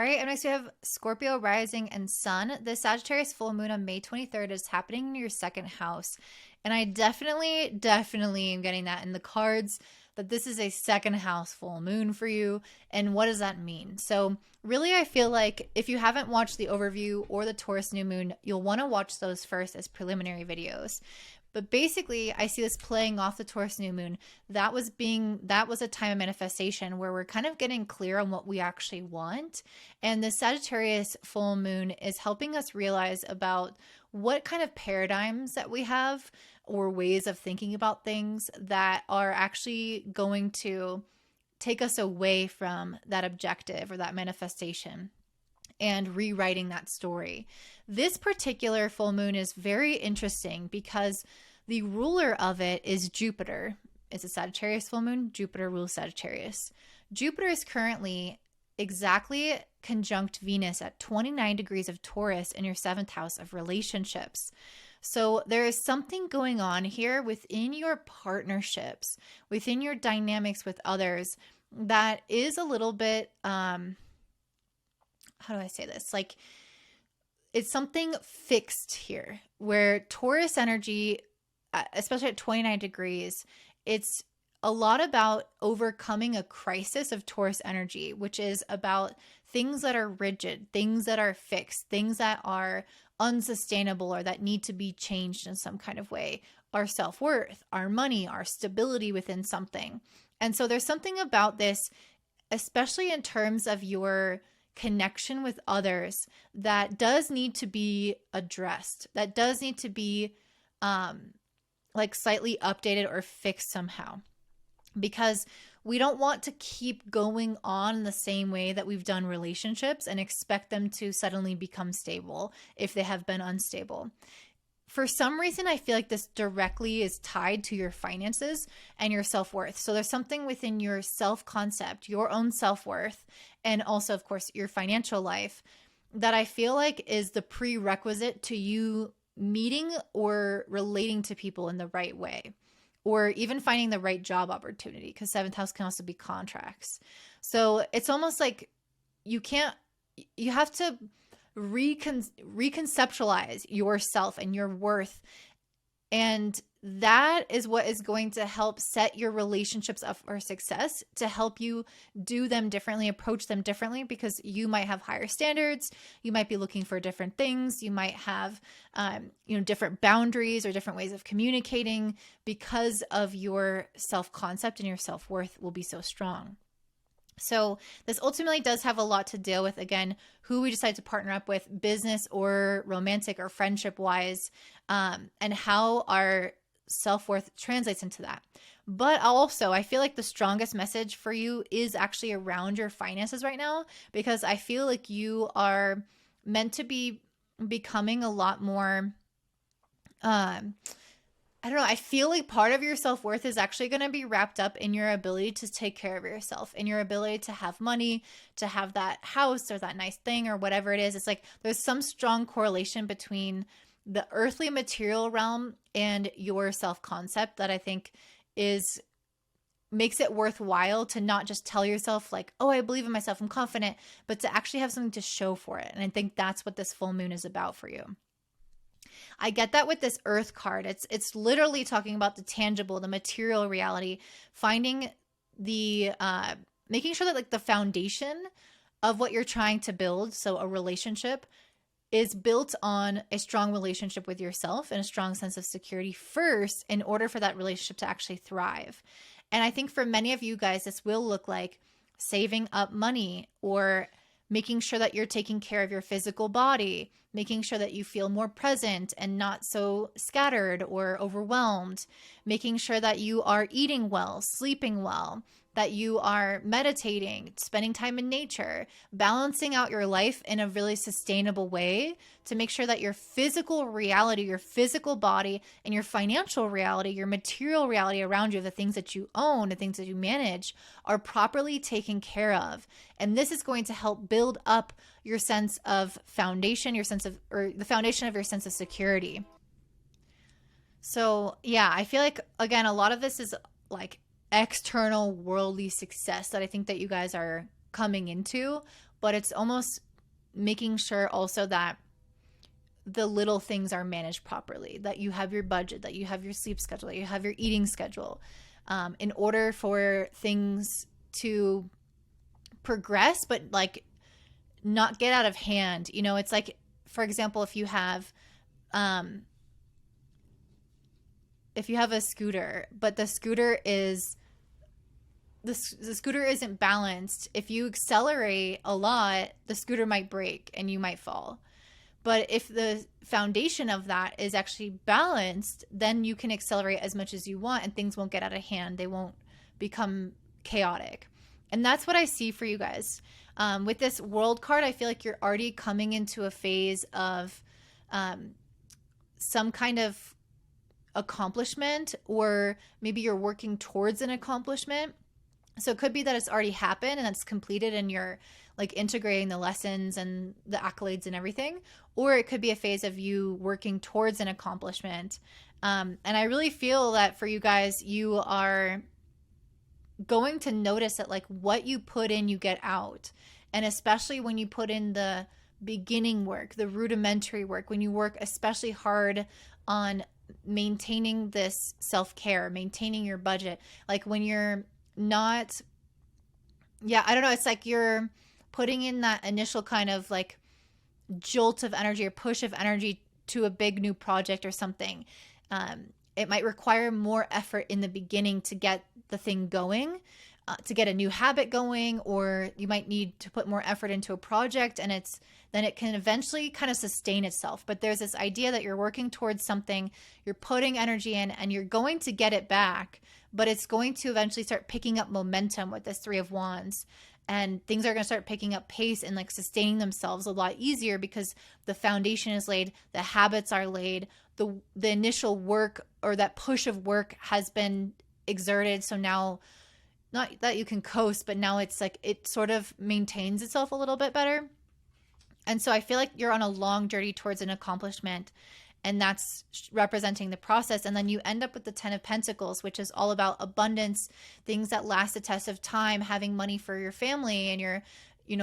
All right, and next we have Scorpio rising and sun. The Sagittarius full moon on May 23rd is happening in your second house. And I definitely am getting that in the cards that this is a second house full moon for you. And what does that mean? So, really, I feel like if you haven't watched the overview or the Taurus New Moon, you'll want to watch those first as preliminary videos. But basically, I see this playing off the Taurus New Moon. That was a time of manifestation where we're kind of getting clear on what we actually want. And the Sagittarius full moon is helping us realize about what kind of paradigms that we have or ways of thinking about things that are actually going to take us away from that objective or that manifestation and rewriting that story. This particular full moon is very interesting because the ruler of it is Jupiter. It's a Sagittarius full moon. Jupiter rules Sagittarius. Jupiter is currently exactly conjunct Venus at 29 degrees of Taurus in your seventh house of relationships. So there is something going on here within your partnerships, within your dynamics with others that is a little bit, how do I say this? Like, it's something fixed here where Taurus energy, especially at 29 degrees, it's a lot about overcoming a crisis of Taurus energy, which is about things that are rigid, things that are fixed, things that are unsustainable or that need to be changed in some kind of way. Our self-worth, our money, our stability within something. And so there's something about this, especially in terms of your connection with others, that does need to be addressed, that does need to be like slightly updated or fixed somehow, because we don't want to keep going on the same way that we've done relationships and expect them to suddenly become stable if they have been unstable. For some reason, I feel like this directly is tied to your finances and your self-worth. So there's something within your self-concept, your own self-worth, and also, of course, your financial life that I feel like is the prerequisite to you meeting or relating to people in the right way, or even finding the right job opportunity, because seventh house can also be contracts. So it's almost like you have to reconceptualize yourself and your worth. And that is what is going to help set your relationships up for success, to help you do them differently, approach them differently, because you might have higher standards. You might be looking for different things. You might have, different boundaries or different ways of communicating because of your self-concept, and your self-worth will be so strong. So this ultimately does have a lot to deal with, again, who we decide to partner up with, business or romantic or friendship wise, and how our self-worth translates into that. But also, I feel like the strongest message for you is actually around your finances right now, because I feel like you are meant to be becoming a lot more, I don't know. I feel like part of your self-worth is actually going to be wrapped up in your ability to take care of yourself, in your ability to have money, to have that house or that nice thing or whatever it is. It's like there's some strong correlation between the earthly material realm and your self-concept that I think makes it worthwhile to not just tell yourself like, oh, I believe in myself, I'm confident, but to actually have something to show for it. And I think that's what this full moon is about for you. I get that with this Earth card. It's literally talking about the tangible, the material reality, finding the, making sure that like the foundation of what you're trying to build, so a relationship, is built on a strong relationship with yourself and a strong sense of security first in order for that relationship to actually thrive. And I think for many of you guys, this will look like saving up money or making sure that you're taking care of your physical body, making sure that you feel more present and not so scattered or overwhelmed, making sure that you are eating well, sleeping well, that you are meditating, spending time in nature, balancing out your life in a really sustainable way to make sure that your physical reality, your physical body, and your financial reality, your material reality around you, the things that you own, the things that you manage, are properly taken care of. And this is going to help build up your sense of foundation, or the foundation of your sense of security. So yeah, I feel like, again, a lot of this is like external worldly success that I think that you guys are coming into, but it's almost making sure also that the little things are managed properly, that you have your budget, that you have your sleep schedule, that you have your eating schedule, in order for things to progress, but like not get out of hand. You know, it's like, for example, if you have a scooter, but the scooter isn't balanced. If you accelerate a lot, the scooter might break and you might fall. But if the foundation of that is actually balanced, then you can accelerate as much as you want and things won't get out of hand. They won't become chaotic. And that's what I see for you guys. With this World card, I feel like you're already coming into a phase of some kind of accomplishment, or maybe you're working towards an accomplishment. So it could be that it's already happened and it's completed and you're like integrating the lessons and the accolades and everything. Or it could be a phase of you working towards an accomplishment. And I really feel that for you guys, you are going to notice that like what you put in, you get out. And especially when you put in the beginning work, the rudimentary work, when you work especially hard on maintaining this self-care, maintaining your budget, like when you're not, I don't know, it's like you're putting in that initial kind of like jolt of energy or push of energy to a big new project or something. It might require more effort in the beginning to get the thing going, to get a new habit going, or you might need to put more effort into a project, and then it can eventually kind of sustain itself. But there's this idea that you're working towards something, you're putting energy in, and you're going to get it back, but it's going to eventually start picking up momentum with this Three of Wands. And things are going to start picking up pace and like sustaining themselves a lot easier because the foundation is laid, the habits are laid, the initial work or that push of work has been exerted. So now, not that you can coast, but now it's like it sort of maintains itself a little bit better. And so I feel like you're on a long journey towards an accomplishment, and that's representing the process. And then you end up with the 10 of Pentacles, which is all about abundance, things that last the test of time, having money for your family and your,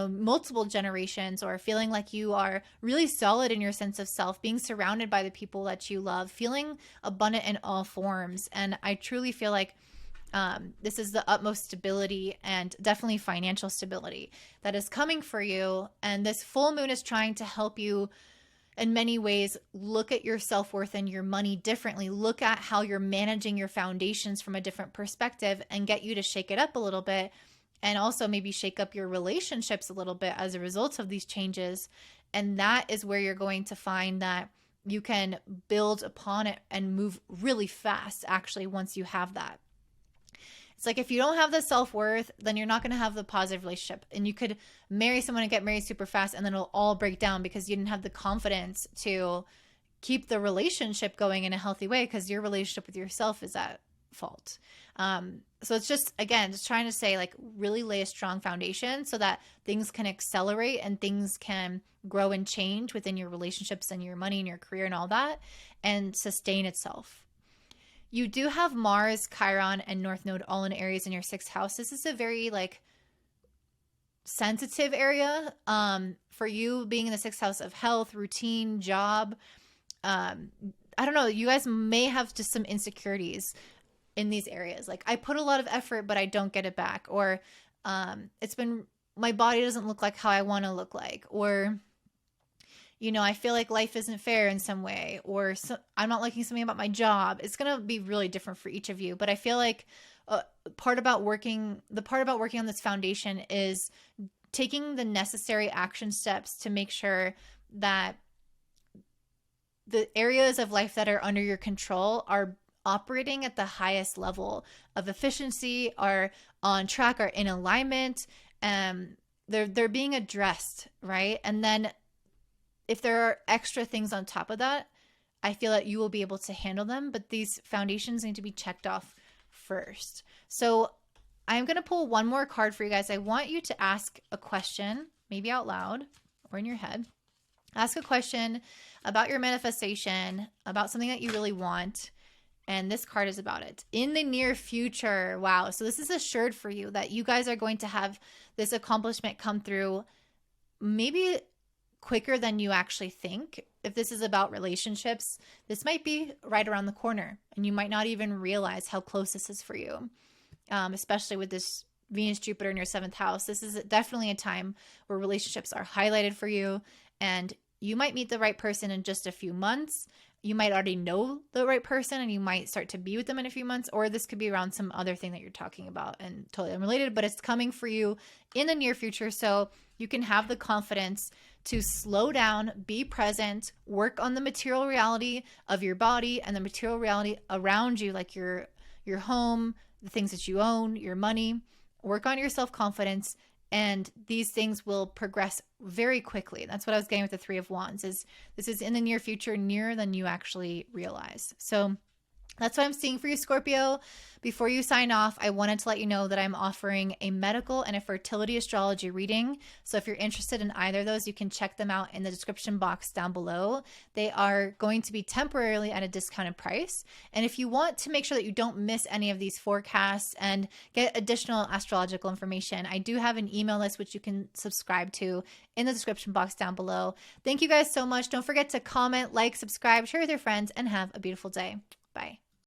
multiple generations, or feeling like you are really solid in your sense of self, being surrounded by the people that you love, feeling abundant in all forms. And I truly feel like this is the utmost stability and definitely financial stability that is coming for you. And this full moon is trying to help you in many ways look at your self-worth and your money differently, look at how you're managing your foundations from a different perspective, and get you to shake it up a little bit, and also maybe shake up your relationships a little bit as a result of these changes. And that is where you're going to find that you can build upon it and move really fast, actually, once you have that. It's like if you don't have the self-worth, then you're not going to have the positive relationship. And you could marry someone and get married super fast, and then it'll all break down because you didn't have the confidence to keep the relationship going in a healthy way because your relationship with yourself is at fault. So it's just, again, just trying to say, like, really lay a strong foundation so that things can accelerate and things can grow and change within your relationships and your money and your career and all that, and sustain itself. You do have Mars, Chiron, and North Node all in Aries in your 6th house. This is a very like sensitive area for you, being in the 6th house of health, routine, job. I don't know. You guys may have just some insecurities in these areas. Like, I put a lot of effort, but I don't get it back. Or my body doesn't look like how I want to look like. Or, I feel like life isn't fair in some way, or I'm not liking something about my job. It's going to be really different for each of you. But I feel like the part about working on this foundation is taking the necessary action steps to make sure that the areas of life that are under your control are operating at the highest level of efficiency, are on track, are in alignment, they're being addressed, right? And then if there are extra things on top of that, I feel that you will be able to handle them, but these foundations need to be checked off first. So I'm going to pull one more card for you guys. I want you to ask a question, maybe out loud or in your head. Ask a question about your manifestation, about something that you really want. And this card is about it. In the near future. Wow. So this is assured for you that you guys are going to have this accomplishment come through maybe quicker than you actually think. If this is about relationships, this might be right around the corner, and you might not even realize how close this is for you, especially with this Venus, Jupiter in your 7th house. This is definitely a time where relationships are highlighted for you, and you might meet the right person in just a few months. You might already know the right person and you might start to be with them in a few months, or this could be around some other thing that you're talking about and totally unrelated, but it's coming for you in the near future. So you can have the confidence to slow down, be present, work on the material reality of your body and the material reality around you, like your home, the things that you own, your money. Work on your self-confidence, and these things will progress very quickly. That's what I was getting with the 3 of Wands, is this is in the near future, nearer than you actually realize. So that's what I'm seeing for you, Scorpio. Before you sign off, I wanted to let you know that I'm offering a medical and a fertility astrology reading. So if you're interested in either of those, you can check them out in the description box down below. They are going to be temporarily at a discounted price. And if you want to make sure that you don't miss any of these forecasts and get additional astrological information, I do have an email list which you can subscribe to in the description box down below. Thank you guys so much. Don't forget to comment, like, subscribe, share with your friends, and have a beautiful day. Bye.